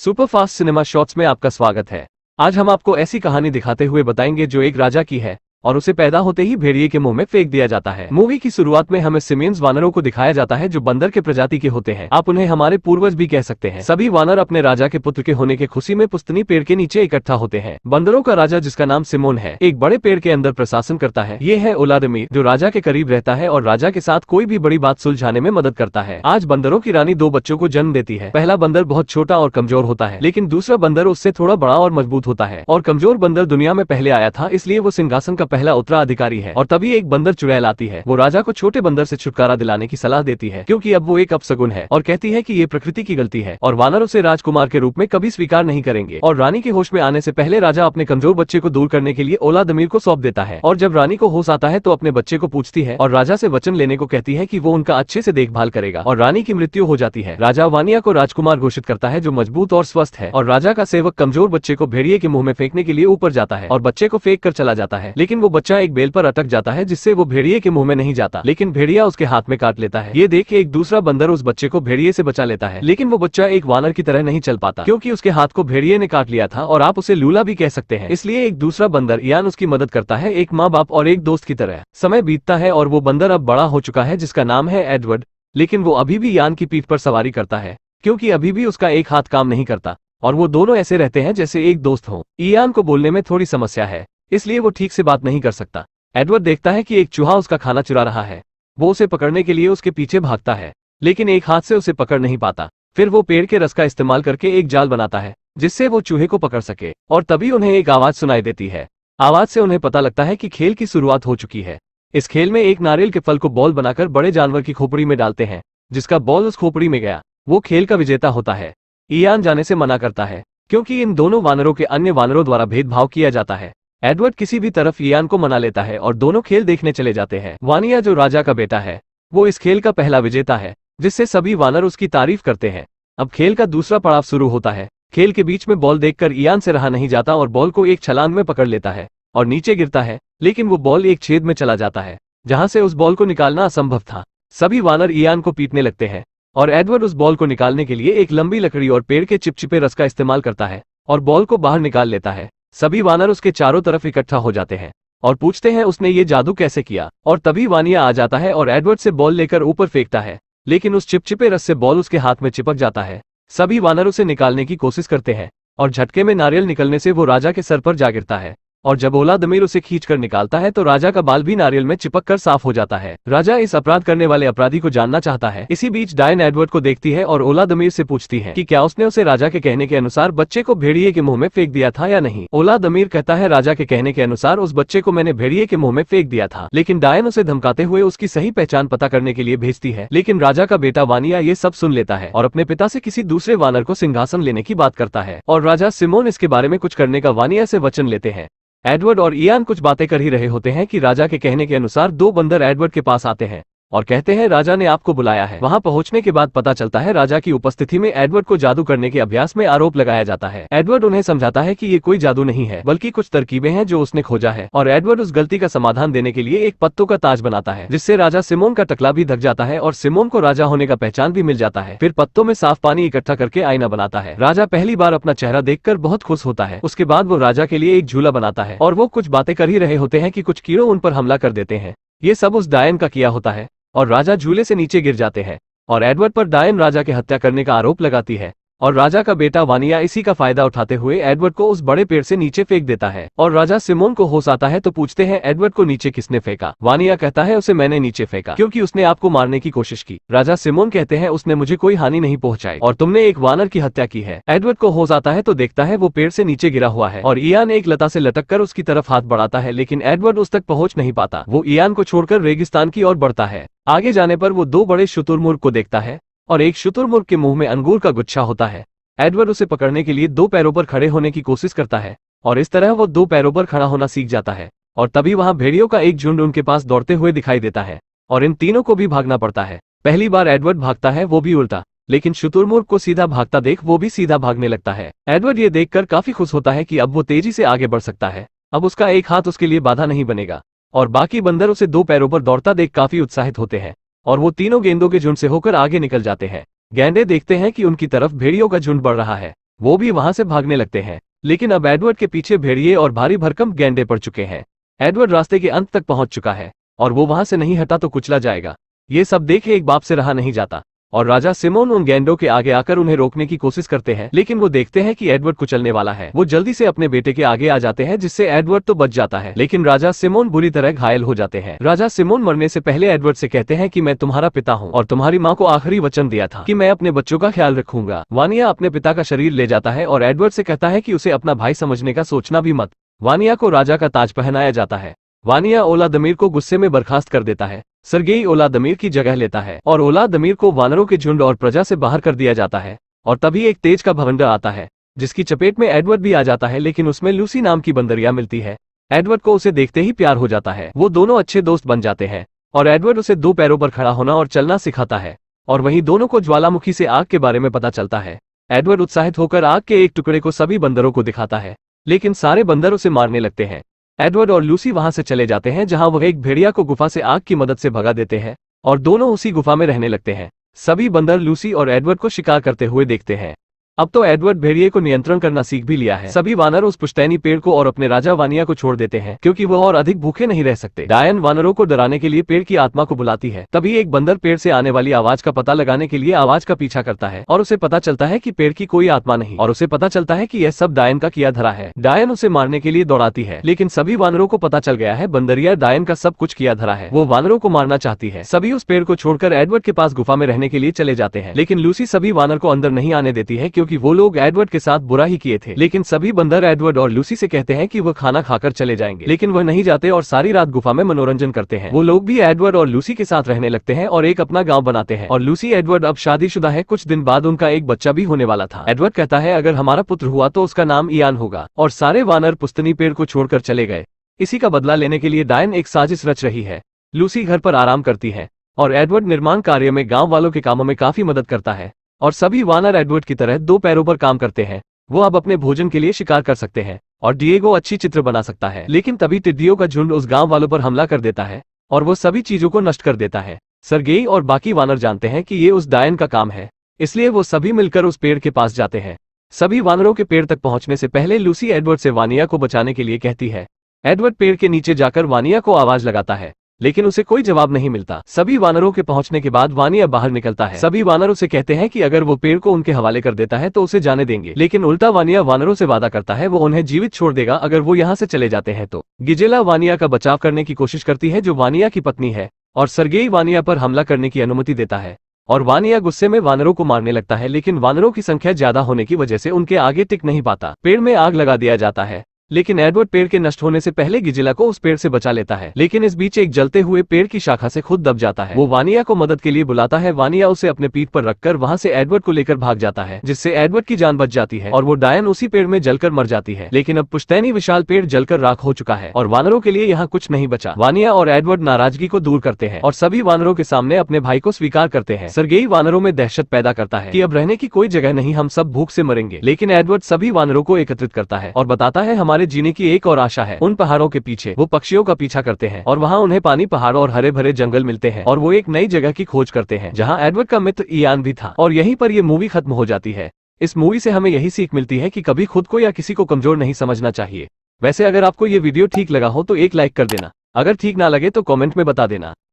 Super fast cinema shots में आपका स्वागत है। आज हम आपको ऐसी कहानी दिखाते हुए बताएंगे जो एक राजा की है और उसे पैदा होते ही भेड़िए के मुंह में फेंक दिया जाता है। मूवी की शुरुआत में हमें सिमियंस वानरों को दिखाया जाता है जो बंदर के प्रजाति के होते हैं। आप उन्हें हमारे पूर्वज भी कह सकते हैं। सभी वानर अपने राजा के पुत्र के होने के खुशी में पुस्तनी पेड़ के नीचे इकट्ठा होते हैं। बंदरों का राजा, जिसका नाम सिमोन है, एक बड़े पेड़ के अंदर प्रशासन करता है। ये है ओलादमीर, जो राजा के करीब रहता है और राजा के साथ कोई भी बड़ी बात सुलझाने में मदद करता है। आज बंदरों की रानी 2 बच्चों को जन्म देती है। पहला बंदर बहुत छोटा और कमजोर होता है, लेकिन दूसरा बंदर उससे थोड़ा बड़ा और मजबूत होता है। और कमजोर बंदर दुनिया में पहले आया था, इसलिए वो सिंहासन का पहला उत्तराधिकारी है। और तभी एक बंदर चुड़ैल आती है। वो राजा को छोटे बंदर से छुटकारा दिलाने की सलाह देती है, क्योंकि अब वो एक अपशगुन है, और कहती है कि ये प्रकृति की गलती है और वानर उसे राजकुमार के रूप में कभी स्वीकार नहीं करेंगे। और रानी के होश में आने से पहले राजा अपने कमजोर बच्चे को दूर करने के लिए ओलादमीर को सौंप देता है। और जब रानी को होश आता है तो अपने बच्चे को पूछती है और राजा से वचन लेने को कहती है कि वो उनका अच्छे से देखभाल करेगा। और रानी की मृत्यु हो जाती है। राजा वानिया को राजकुमार घोषित करता है, जो मजबूत और स्वस्थ है। और राजा का सेवक कमजोर बच्चे को भेड़िए के मुंह में फेंकने के लिए ऊपर जाता है और बच्चे को फेंक कर चला जाता है। लेकिन वो बच्चा एक बेल पर अटक जाता है, जिससे वो भेड़िए के मुंह में नहीं जाता, लेकिन भेड़िया उसके हाथ में काट लेता है। ये देख के एक दूसरा बंदर उस बच्चे को भेड़िए से बचा लेता है, लेकिन वो बच्चा एक वानर की तरह नहीं चल पाता, क्योंकि उसके हाथ को भेड़िए ने काट लिया था और आप उसे लूला भी कह सकते हैं। इसलिए एक दूसरा बंदर इयान उसकी मदद करता है, एक माँ बाप और एक दोस्त की तरह। समय बीतता है और वो बंदर अब बड़ा हो चुका है, जिसका नाम है एडवर्ड। लेकिन वो अभी भी इयान की पीठ पर सवारी करता है, क्योंकि अभी भी उसका एक हाथ काम नहीं करता और वो दोनों ऐसे रहते हैं जैसे एक दोस्त हो। इयान को बोलने में थोड़ी समस्या है, इसलिए वो ठीक से बात नहीं कर सकता। एडवर्ड देखता है कि एक चूहा उसका खाना चुरा रहा है। वो उसे पकड़ने के लिए उसके पीछे भागता है, लेकिन एक हाथ से उसे पकड़ नहीं पाता। फिर वो पेड़ के रस का इस्तेमाल करके एक जाल बनाता है, जिससे वो चूहे को पकड़ सके। और तभी उन्हें एक आवाज सुनाई देती है। आवाज से उन्हें पता लगता है कि खेल की शुरुआत हो चुकी है। इस खेल में एक नारियल के फल को बॉल बनाकर बड़े जानवर की खोपड़ी में डालते हैं। जिसका बॉल उस खोपड़ी में गया, वो खेल का विजेता होता है। इयान जाने से मना करता है, क्योंकि इन दोनों वानरों के अन्य वानरों द्वारा भेदभाव किया जाता है। एडवर्ड किसी भी तरफ इयान को मना लेता है और दोनों खेल देखने चले जाते हैं। वानिया, जो राजा का बेटा है, वो इस खेल का पहला विजेता है, जिससे सभी वानर उसकी तारीफ करते हैं। अब खेल का दूसरा पड़ाव शुरू होता है। खेल के बीच में बॉल देखकर इयान से रहा नहीं जाता और बॉल को एक छलांग में पकड़ लेता है और नीचे गिरता है, लेकिन वो बॉल एक छेद में चला जाता है, जहां से उस बॉल को निकालना असंभव था। सभी वानर इयान को पीटने लगते हैं और एडवर्ड उस बॉल को निकालने के लिए एक लंबी लकड़ी और पेड़ के चिपचिपे रस का इस्तेमाल करता है और बॉल को बाहर निकाल लेता है। सभी वानर उसके चारों तरफ इकट्ठा हो जाते हैं और पूछते हैं उसने ये जादू कैसे किया। और तभी वानिया आ जाता है और एडवर्ड से बॉल लेकर ऊपर फेंकता है, लेकिन उस चिपचिपे रस से बॉल उसके हाथ में चिपक जाता है। सभी वानर उसे निकालने की कोशिश करते हैं और झटके में नारियल निकलने से वो राजा के सर पर जा गिरता है। और जब ओलादमीर उसे खींचकर निकालता है तो राजा का बाल भी नारियल में चिपक कर साफ हो जाता है। राजा इस अपराध करने वाले अपराधी को जानना चाहता है। इसी बीच डायन एडवर्ड को देखती है और ओलादमीर से पूछती है कि क्या उसने उसे राजा के कहने के अनुसार बच्चे को भेड़िए के मुंह में फेंक दिया था या नहीं। ओलादमीर कहता है, राजा के कहने के अनुसार उस बच्चे को मैंने भेड़िए के मुंह में फेंक दिया था, लेकिन डायन उसे धमकाते हुए उसकी सही पहचान पता करने के लिए भेजती है। लेकिन राजा का बेटा वानिया ये सब सुन लेता है और अपने पिता से किसी दूसरे वानर को सिंहासन लेने की बात करता है। और राजा सिमोन इसके बारे में कुछ करने का वानिया से वचन लेते हैं। एडवर्ड और इयान कुछ बातें कर ही रहे होते हैं कि राजा के कहने के अनुसार 2 बंदर एडवर्ड के पास आते हैं और कहते हैं, राजा ने आपको बुलाया है। वहां पहुंचने के बाद पता चलता है राजा की उपस्थिति में एडवर्ड को जादू करने के अभ्यास में आरोप लगाया जाता है। एडवर्ड उन्हें समझाता है कि ये कोई जादू नहीं है, बल्कि कुछ तरकीबें हैं जो उसने खोजा है। और एडवर्ड उस गलती का समाधान देने के लिए एक पत्तों का ताज बनाता है, जिससे राजा सिमोन का टकला भी ढक जाता है और सिमोन को राजा होने का पहचान भी मिल जाता है। फिर पत्तों में साफ पानी इकट्ठा करके आईना बनाता है। राजा पहली बार अपना चेहरा देखकर बहुत खुश होता है। उसके बाद वो राजा के लिए एक झूला बनाता है और वो कुछ बातें कर ही रहे होते हैं कि कुछ कीड़ों उन पर हमला कर देते हैं। ये सब उस डायन का किया होता है और राजा झूले से नीचे गिर जाते हैं और एडवर्ड पर डायन राजा के हत्या करने का आरोप लगाती है। और राजा का बेटा वानिया इसी का फायदा उठाते हुए एडवर्ड को उस बड़े पेड़ से नीचे फेंक देता है। और राजा सिमोन को होश आता है तो पूछते हैं, एडवर्ड को नीचे किसने फेंका। वानिया कहता है, उसे मैंने नीचे फेंका, क्योंकि उसने आपको मारने की कोशिश की। राजा सिमोन कहते हैं, उसने मुझे कोई हानि नहीं पहुंचाई और तुमने एक वानर की हत्या की है। एडवर्ड को होश आता है तो देखता है वो पेड़ से नीचे गिरा हुआ है और इयान एक लता से लटक कर उसकी तरफ हाथ बढ़ाता है, लेकिन एडवर्ड उस तक पहुंच नहीं पाता। वो इयान को छोड़कर रेगिस्तान की ओर बढ़ता है। आगे जाने पर वो 2 बड़े शुतुरमुर्ग को देखता है और एक शुतुरमुर्ग के मुंह में अंगूर का गुच्छा होता है। एडवर्ड उसे पकड़ने के लिए 2 पैरों पर खड़े होने की कोशिश करता है और इस तरह वो 2 पैरों पर खड़ा होना सीख जाता है। और तभी वहां भेड़ियों का एक झुंड उनके पास दौड़ते हुए दिखाई देता है और इन तीनों को भी भागना पड़ता है। पहली बार एडवर्ड भागता है, वो भी उल्टा, लेकिन शुतुरमुर्ग को सीधा भागता देख वो भी सीधा भागने लगता है। एडवर्ड ये देखकर काफी खुश होता है कि अब वो तेजी से आगे बढ़ सकता है। अब उसका एक हाथ उसके लिए बाधा नहीं बनेगा। और बाकी बंदर उसे 2 पैरों पर दौड़ता देख काफी उत्साहित होते हैं और वो तीनों गेंदों के झुंड से होकर आगे निकल जाते हैं। गैंडे देखते हैं कि उनकी तरफ भेड़ियों का झुंड बढ़ रहा है। वो भी वहां से भागने लगते हैं। लेकिन अब एडवर्ड के पीछे भेड़िए और भारी भरकम गैंडे पड़ चुके हैं। एडवर्ड रास्ते के अंत तक पहुंच चुका है और वो वहां से नहीं हटा तो कुचला जाएगा। ये सब देखे एक बाप से रहा नहीं जाता और राजा सिमोन उन गैंडों के आगे आकर उन्हें रोकने की कोशिश करते हैं, लेकिन वो देखते हैं कि एडवर्ड कुचलने वाला है। वो जल्दी से अपने बेटे के आगे आ जाते हैं, जिससे एडवर्ड तो बच जाता है, लेकिन राजा सिमोन बुरी तरह घायल हो जाते हैं। राजा सिमोन मरने से पहले एडवर्ड से कहते हैं कि मैं तुम्हारा पिता हूँ और तुम्हारी माँ को आखिरी वचन दिया था कि मैं अपने बच्चों का ख्याल रखूंगा। वानिया अपने पिता का शरीर ले जाता है और एडवर्ड से कहता है कि उसे अपना भाई समझने का सोचना भी मत। वानिया को राजा का ताज पहनाया जाता है। वानिया ओलादमीर को गुस्से में बर्खास्त कर देता है। सर्गेई ओलादमीर की जगह लेता है और ओलादमीर को वानरों के झुंड और प्रजा से बाहर कर दिया जाता है। और तभी एक तेज का भवंडर आता है, जिसकी चपेट में एडवर्ड भी आ जाता है, लेकिन उसमें लूसी नाम की बंदरिया मिलती है। एडवर्ड को उसे देखते ही प्यार हो जाता है। वो दोनों अच्छे दोस्त बन जाते हैं और एडवर्ड उसे 2 पैरों पर खड़ा होना और चलना सिखाता है। और वहीं दोनों को ज्वालामुखी से आग के बारे में पता चलता है। एडवर्ड उत्साहित होकर आग के एक टुकड़े को सभी बंदरों को दिखाता है, लेकिन सारे बंदर उसे मारने लगते हैं। एडवर्ड और लूसी वहां से चले जाते हैं, जहां वह एक भेड़िया को गुफा से आग की मदद से भगा देते हैं और दोनों उसी गुफा में रहने लगते हैं। सभी बंदर लूसी और एडवर्ड को शिकार करते हुए देखते हैं। अब तो एडवर्ड भेड़िए को नियंत्रण करना सीख भी लिया है। सभी वानर उस पुश्तैनी पेड़ को और अपने राजा वानिया को छोड़ देते हैं, क्योंकि वह और अधिक भूखे नहीं रह सकते। डायन वानरों को डराने के लिए पेड़ की आत्मा को बुलाती है। तभी एक बंदर पेड़ से आने वाली आवाज का पता लगाने के लिए आवाज का पीछा करता है और उसे पता चलता है कि पेड़ की कोई आत्मा नहीं, और उसे पता चलता है कि यह सब डायन का किया धरा है। डायन उसे मारने के लिए दौड़ाती है, लेकिन सभी वानरों को पता चल गया है बंदरिया डायन का सब कुछ किया धरा है। वो वानरों को मारना चाहती है। सभी उस पेड़ को छोड़कर एडवर्ड के पास गुफा में रहने के लिए चले जाते हैं, लेकिन लूसी सभी वानर को अंदर नहीं आने देती है, क्योंकि वो लोग एडवर्ड के साथ बुरा ही किए थे। लेकिन सभी बंदर एडवर्ड और लूसी से कहते हैं कि वह खाना खाकर चले जाएंगे, लेकिन वह नहीं जाते और सारी रात गुफा में मनोरंजन करते हैं। वो लोग भी एडवर्ड और लूसी के साथ रहने लगते हैं और एक अपना गांव बनाते हैं। और लूसी एडवर्ड अब शादीशुदा है। कुछ दिन बाद उनका एक बच्चा भी होने वाला था। एडवर्ड कहता है अगर हमारा पुत्र हुआ तो उसका नाम इयान होगा। और सारे वानर पुस्तनी पेड़ को छोड़कर चले गए। इसी का बदला लेने के लिए डायन एक साजिश रच रही है। लूसी घर पर आराम करती है और एडवर्ड निर्माण कार्य में गाँव वालों के कामों में काफी मदद करता है। और सभी वानर एडवर्ड की तरह 2 पैरों पर काम करते हैं। वो अब अपने भोजन के लिए शिकार कर सकते हैं और डिएगो अच्छी चित्र बना सकता है। लेकिन तभी टिड्डियों का झुंड उस गांव वालों पर हमला कर देता है और वो सभी चीजों को नष्ट कर देता है। सर्गेई और बाकी वानर जानते हैं कि ये उस डायन का काम है, इसलिए वो सभी मिलकर उस पेड़ के पास जाते हैं। सभी वानरों के पेड़ तक पहुंचने से पहले लूसी एडवर्ड से वानिया को बचाने के लिए कहती है। एडवर्ड पेड़ के नीचे जाकर वानिया को आवाज लगाता है, लेकिन उसे कोई जवाब नहीं मिलता। सभी वानरों के पहुंचने के बाद वानिया बाहर निकलता है। सभी वानर उसे कहते हैं कि अगर वो पेड़ को उनके हवाले कर देता है तो उसे जाने देंगे, लेकिन उल्टा वानिया वानरों से वादा करता है वो उन्हें जीवित छोड़ देगा अगर वो यहाँ से चले जाते हैं तो। गिजेला वानिया का बचाव करने की कोशिश करती है, जो वानिया की पत्नी है, और सर्गेई वानिया पर हमला करने की अनुमति देता है। और वानिया गुस्से में वानरों को मारने लगता है, लेकिन वानरों की संख्या ज्यादा होने की वजह से उनके आगे टिक नहीं पाता। पेड़ में आग लगा दिया जाता है, लेकिन एडवर्ड पेड़ के नष्ट होने से पहले गिजिला को उस पेड़ से बचा लेता है। लेकिन इस बीच एक जलते हुए पेड़ की शाखा से खुद दब जाता है। वो वानिया को मदद के लिए बुलाता है। वानिया उसे अपने पीठ पर रखकर वहां से एडवर्ड को लेकर भाग जाता है, जिससे एडवर्ड की जान बच जाती है और वो डायन उसी पेड़ में जलकर मर जाती है। लेकिन अब पुश्तैनी विशाल पेड़ जलकर राख हो चुका है और वानरों के लिए यहाँ कुछ नहीं बचा। वानिया और एडवर्ड नाराजगी को दूर करते हैं और सभी वानरों के सामने अपने भाई को स्वीकार करते हैं। सर्गेई वानरों में दहशत पैदा करता है कि अब रहने की कोई जगह नहीं, हम सब भूख से मरेंगे। लेकिन एडवर्ड सभी वानरों को एकत्रित करता है और बताता है हमारे जीने की एक और आशा है। उन पहाड़ों के पीछे वो पक्षियों का पीछा करते हैं और वहाँ उन्हें पानी, पहाड़ और हरे भरे जंगल मिलते हैं और वो एक नई जगह की खोज करते हैं जहाँ एडवर्ड का मित्र इयान भी था। और यहीं पर ये मूवी खत्म हो जाती है। इस मूवी से हमें यही सीख मिलती है कि कभी खुद को या किसी को कमजोर नहीं समझना चाहिए। वैसे अगर आपको ये वीडियो ठीक लगा हो तो एक लाइक कर देना, अगर ठीक ना लगे तो कमेंट में बता देना।